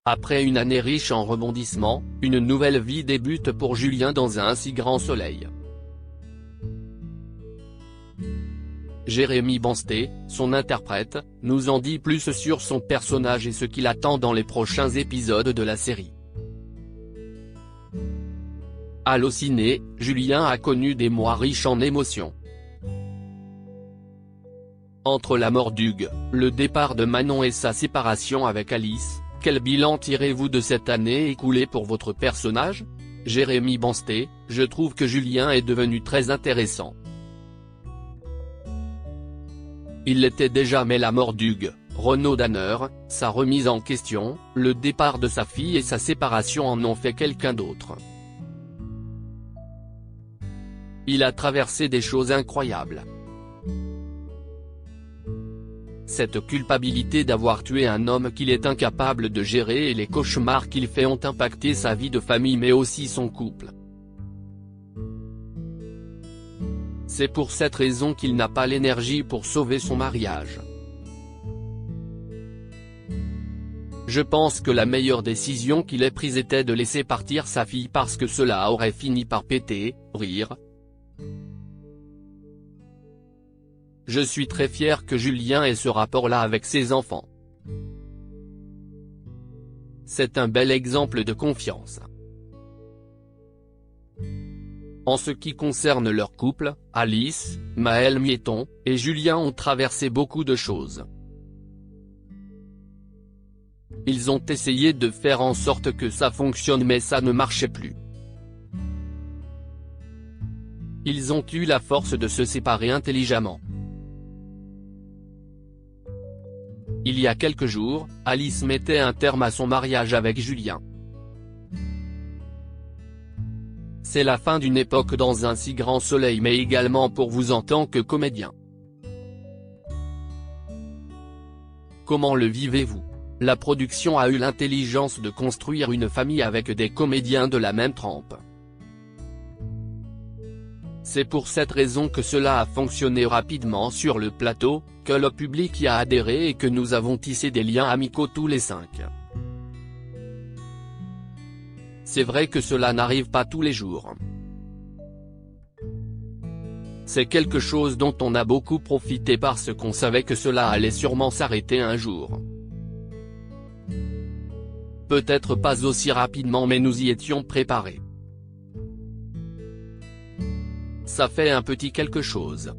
Après une année riche en rebondissements, une nouvelle vie débute pour Julien dans un si grand soleil. Jérémy Bansté, son interprète, nous en dit plus sur son personnage et ce qu'il attend dans les prochains épisodes de la série. Allociné, Julien a connu des mois riches en émotions. Entre la mort d'Hugues, le départ de Manon et sa séparation avec Alice, quel bilan tirez-vous de cette année écoulée pour votre personnage? Jérémy Bansté, je trouve que Julien est devenu très intéressant. Il l'était déjà mais la mort d'Hugues, Renaud Danner, sa remise en question, le départ de sa fille et sa séparation en ont fait quelqu'un d'autre. Il a traversé des choses incroyables. Cette culpabilité d'avoir tué un homme qu'il est incapable de gérer et les cauchemars qu'il fait ont impacté sa vie de famille mais aussi son couple. C'est pour cette raison qu'il n'a pas l'énergie pour sauver son mariage. Je pense que la meilleure décision qu'il ait prise était de laisser partir sa fille parce que cela aurait fini par péter, rire. Je suis très fier que Julien ait ce rapport-là avec ses enfants. C'est un bel exemple de confiance. En ce qui concerne leur couple, Alice, Maëlle Miéton, et Julien ont traversé beaucoup de choses. Ils ont essayé de faire en sorte que ça fonctionne mais ça ne marchait plus. Ils ont eu la force de se séparer intelligemment. Il y a quelques jours, Alice mettait un terme à son mariage avec Julien. C'est la fin d'une époque dans un si grand soleil mais également pour vous en tant que comédien. Comment le vivez-vous? La production a eu l'intelligence de construire une famille avec des comédiens de la même trempe. C'est pour cette raison que cela a fonctionné rapidement sur le plateau, que le public y a adhéré et que nous avons tissé des liens amicaux tous les 5. C'est vrai que cela n'arrive pas tous les jours. C'est quelque chose dont on a beaucoup profité parce qu'on savait que cela allait sûrement s'arrêter un jour. Peut-être pas aussi rapidement mais nous y étions préparés. Ça fait un petit quelque chose.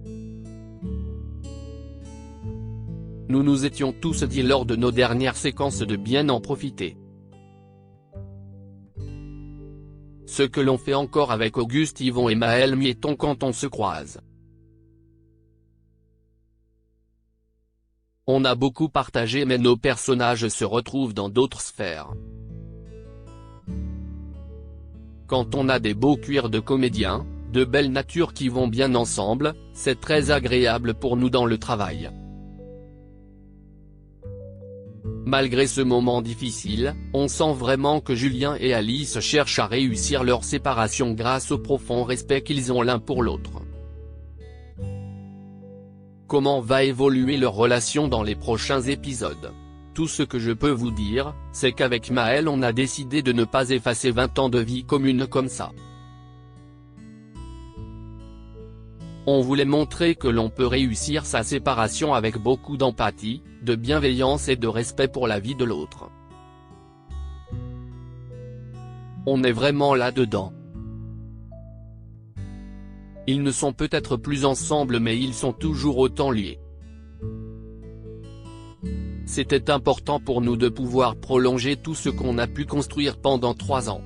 Nous nous étions tous dit lors de nos dernières séquences de bien en profiter. Ce que l'on fait encore avec Auguste Yvon et Maëlle Miéton quand on se croise. On a beaucoup partagé mais nos personnages se retrouvent dans d'autres sphères. Quand on a des beaux cuirs de comédiens, de belles natures qui vont bien ensemble, c'est très agréable pour nous dans le travail. Malgré ce moment difficile, on sent vraiment que Julien et Alice cherchent à réussir leur séparation grâce au profond respect qu'ils ont l'un pour l'autre. Comment va évoluer leur relation dans les prochains épisodes? Tout ce que je peux vous dire, c'est qu'avec Maëlle on a décidé de ne pas effacer 20 ans de vie commune comme ça. On voulait montrer que l'on peut réussir sa séparation avec beaucoup d'empathie, de bienveillance et de respect pour la vie de l'autre. On est vraiment là-dedans. Ils ne sont peut-être plus ensemble mais ils sont toujours autant liés. C'était important pour nous de pouvoir prolonger tout ce qu'on a pu construire pendant 3 ans.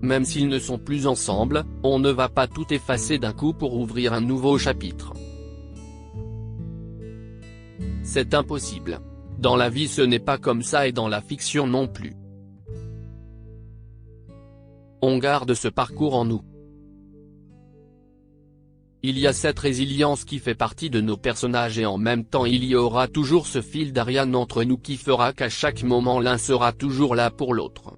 Même s'ils ne sont plus ensemble, on ne va pas tout effacer d'un coup pour ouvrir un nouveau chapitre. C'est impossible. Dans la vie ce n'est pas comme ça et dans la fiction non plus. On garde ce parcours en nous. Il y a cette résilience qui fait partie de nos personnages et en même temps il y aura toujours ce fil d'Ariane entre nous qui fera qu'à chaque moment l'un sera toujours là pour l'autre.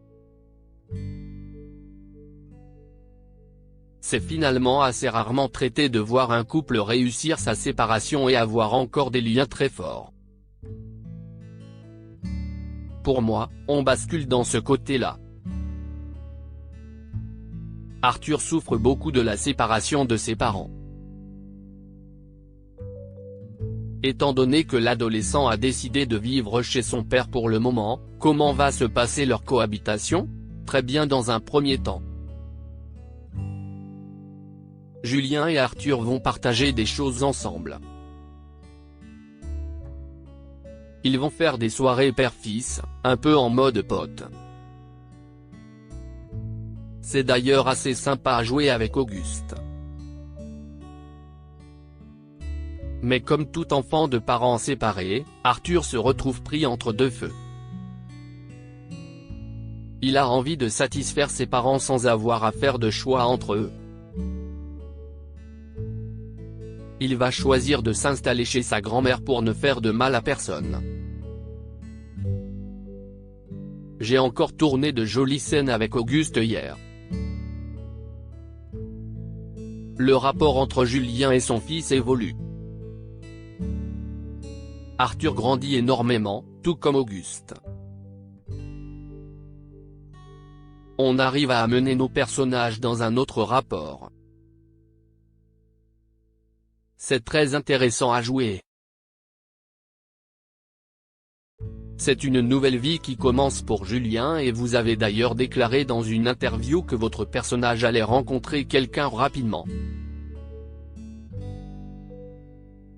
C'est finalement assez rarement traité de voir un couple réussir sa séparation et avoir encore des liens très forts. Pour moi, on bascule dans ce côté-là. Arthur souffre beaucoup de la séparation de ses parents. Étant donné que l'adolescent a décidé de vivre chez son père pour le moment, comment va se passer leur cohabitation? Très bien dans un premier temps. Julien et Arthur vont partager des choses ensemble. Ils vont faire des soirées père-fils, un peu en mode pote. C'est d'ailleurs assez sympa à jouer avec Auguste. Mais comme tout enfant de parents séparés, Arthur se retrouve pris entre deux feux. Il a envie de satisfaire ses parents sans avoir à faire de choix entre eux. Il va choisir de s'installer chez sa grand-mère pour ne faire de mal à personne. J'ai encore tourné de jolies scènes avec Auguste hier. Le rapport entre Julien et son fils évolue. Arthur grandit énormément, tout comme Auguste. On arrive à amener nos personnages dans un autre rapport. C'est très intéressant à jouer. C'est une nouvelle vie qui commence pour Julien et vous avez d'ailleurs déclaré dans une interview que votre personnage allait rencontrer quelqu'un rapidement.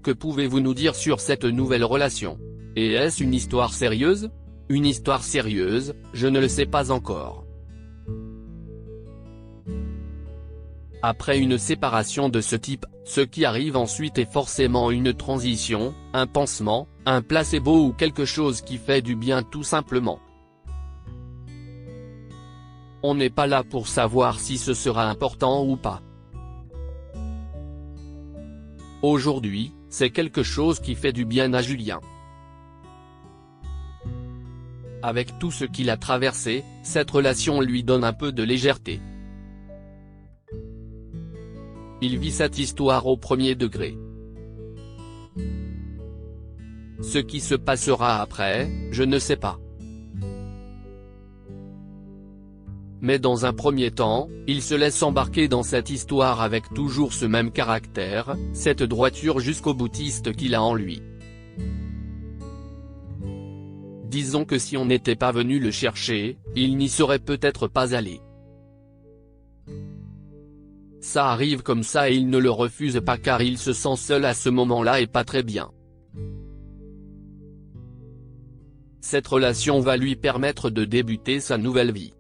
Que pouvez-vous nous dire sur cette nouvelle relation? Et est-ce une histoire sérieuse? Une histoire sérieuse, je ne le sais pas encore. Après une séparation de ce type, ce qui arrive ensuite est forcément une transition, un pansement, un placebo ou quelque chose qui fait du bien tout simplement. On n'est pas là pour savoir si ce sera important ou pas. Aujourd'hui, c'est quelque chose qui fait du bien à Julien. Avec tout ce qu'il a traversé, cette relation lui donne un peu de légèreté. Il vit cette histoire au premier degré. Ce qui se passera après, je ne sais pas. Mais dans un premier temps, il se laisse embarquer dans cette histoire avec toujours ce même caractère, cette droiture jusqu'au boutiste qu'il a en lui. Disons que si on n'était pas venu le chercher, il n'y serait peut-être pas allé. Ça arrive comme ça et il ne le refuse pas car il se sent seul à ce moment-là et pas très bien. Cette relation va lui permettre de débuter sa nouvelle vie.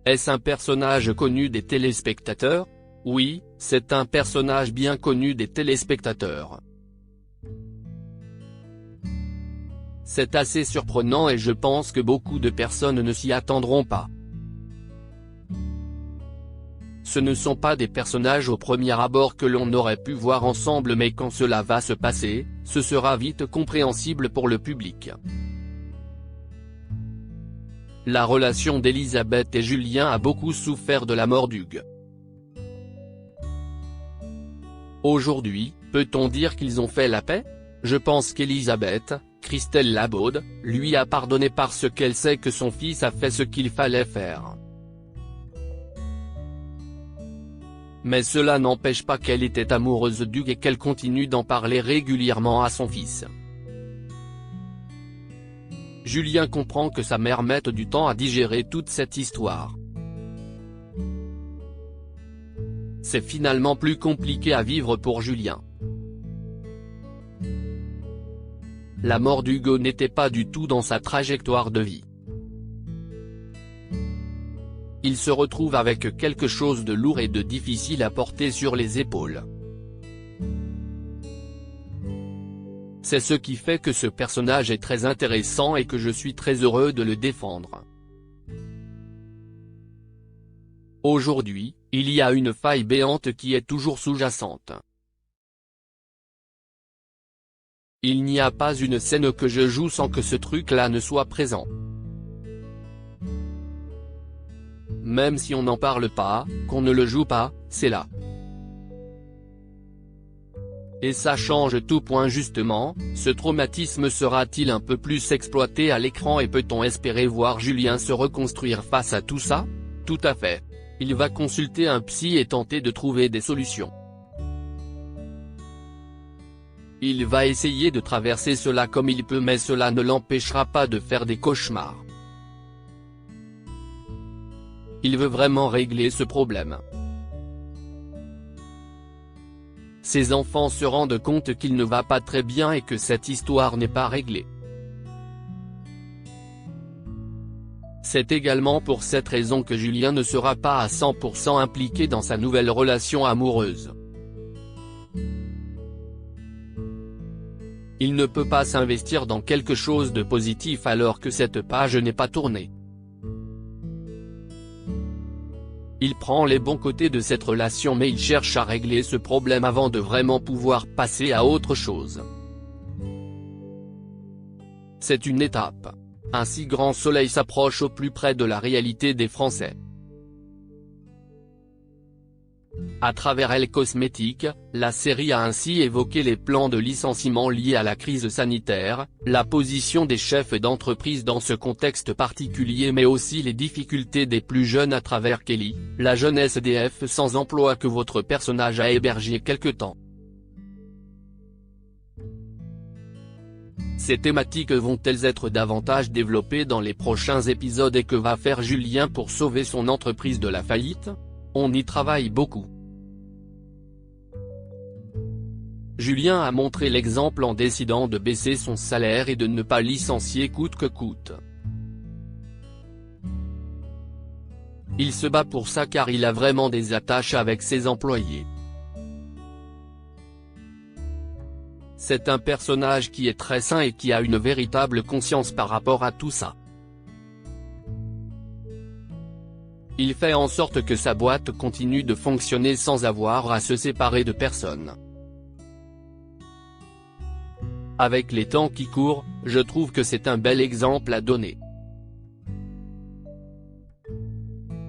Est-ce un personnage connu des téléspectateurs? Oui, c'est un personnage bien connu des téléspectateurs. C'est assez surprenant et je pense que beaucoup de personnes ne s'y attendront pas. Ce ne sont pas des personnages au premier abord que l'on aurait pu voir ensemble mais quand cela va se passer, ce sera vite compréhensible pour le public. La relation d'Elisabeth et Julien a beaucoup souffert de la mort d'Hugues. Aujourd'hui, peut-on dire qu'ils ont fait la paix? Je pense qu'Elisabeth, Christelle Labaude, lui a pardonné parce qu'elle sait que son fils a fait ce qu'il fallait faire. Mais cela n'empêche pas qu'elle était amoureuse d'Hugues et qu'elle continue d'en parler régulièrement à son fils. Julien comprend que sa mère mette du temps à digérer toute cette histoire. C'est finalement plus compliqué à vivre pour Julien. La mort d'Hugo n'était pas du tout dans sa trajectoire de vie. Il se retrouve avec quelque chose de lourd et de difficile à porter sur les épaules. C'est ce qui fait que ce personnage est très intéressant et que je suis très heureux de le défendre. Aujourd'hui, il y a une faille béante qui est toujours sous-jacente. Il n'y a pas une scène que je joue sans que ce truc-là ne soit présent. Même si on n'en parle pas, qu'on ne le joue pas, c'est là. Et ça change tout. Justement, ce traumatisme sera-t-il un peu plus exploité à l'écran et peut-on espérer voir Julien se reconstruire face à tout ça? Tout à fait. Il va consulter un psy et tenter de trouver des solutions. Il va essayer de traverser cela comme il peut, mais cela ne l'empêchera pas de faire des cauchemars. Il veut vraiment régler ce problème. Ses enfants se rendent compte qu'il ne va pas très bien et que cette histoire n'est pas réglée. C'est également pour cette raison que Julien ne sera pas à 100% impliqué dans sa nouvelle relation amoureuse. Il ne peut pas s'investir dans quelque chose de positif alors que cette page n'est pas tournée. Il prend les bons côtés de cette relation mais il cherche à régler ce problème avant de vraiment pouvoir passer à autre chose. C'est une étape. Un si grand soleil s'approche au plus près de la réalité des Français. À travers Elle Cosmétique, la série a ainsi évoqué les plans de licenciement liés à la crise sanitaire, la position des chefs d'entreprise dans ce contexte particulier mais aussi les difficultés des plus jeunes à travers Kelly, la jeune SDF sans emploi que votre personnage a hébergé quelque temps. Ces thématiques vont-elles être davantage développées dans les prochains épisodes et que va faire Julien pour sauver son entreprise de la faillite? On y travaille beaucoup. Julien a montré l'exemple en décidant de baisser son salaire et de ne pas licencier coûte que coûte. Il se bat pour ça car il a vraiment des attaches avec ses employés. C'est un personnage qui est très sain et qui a une véritable conscience par rapport à tout ça. Il fait en sorte que sa boîte continue de fonctionner sans avoir à se séparer de personne. Avec les temps qui courent, je trouve que c'est un bel exemple à donner.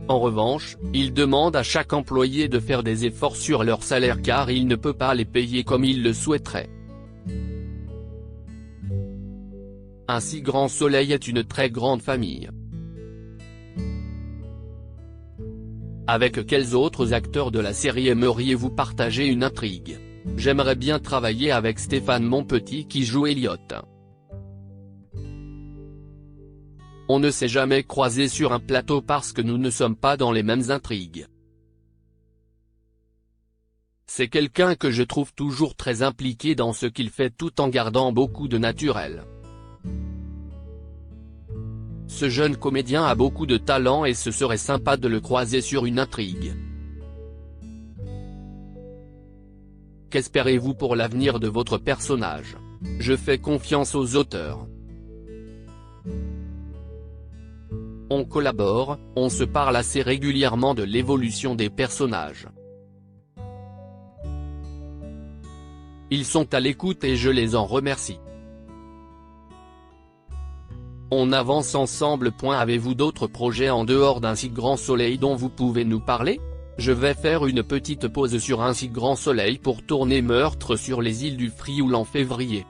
En revanche, il demande à chaque employé de faire des efforts sur leur salaire car il ne peut pas les payer comme il le souhaiterait. Un si grand soleil est une très grande famille. Avec quels autres acteurs de la série aimeriez-vous partager une intrigue? J'aimerais bien travailler avec Stéphane Monpetit qui joue Elliot. On ne s'est jamais croisé sur un plateau parce que nous ne sommes pas dans les mêmes intrigues. C'est quelqu'un que je trouve toujours très impliqué dans ce qu'il fait tout en gardant beaucoup de naturel. Ce jeune comédien a beaucoup de talent et ce serait sympa de le croiser sur une intrigue. Qu'espérez-vous pour l'avenir de votre personnage? Je fais confiance aux auteurs. On collabore, on se parle assez régulièrement de l'évolution des personnages. Ils sont à l'écoute et je les en remercie. On avance ensemble. Avez-vous d'autres projets en dehors d'un si grand soleil dont vous pouvez nous parler? Je vais faire une petite pause sur un si grand soleil pour tourner Meurtre sur les îles du Frioul en février.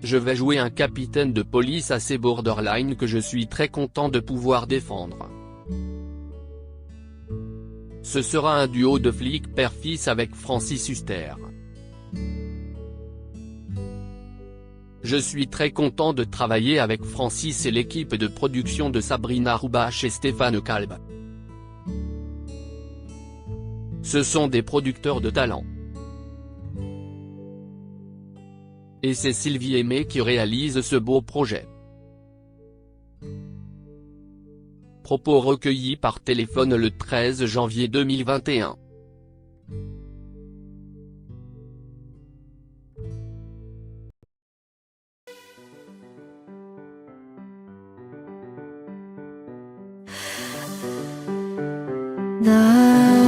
Je vais jouer un capitaine de police assez borderline que je suis très content de pouvoir défendre. Ce sera un duo de flics père-fils avec Francis Huster. Je suis très content de travailler avec Francis et l'équipe de production de Sabrina Roubache et Stéphane Kalb. Ce sont des producteurs de talent. Et c'est Sylvie Aimé qui réalise ce beau projet. Propos recueillis par téléphone le 13 janvier 2021. The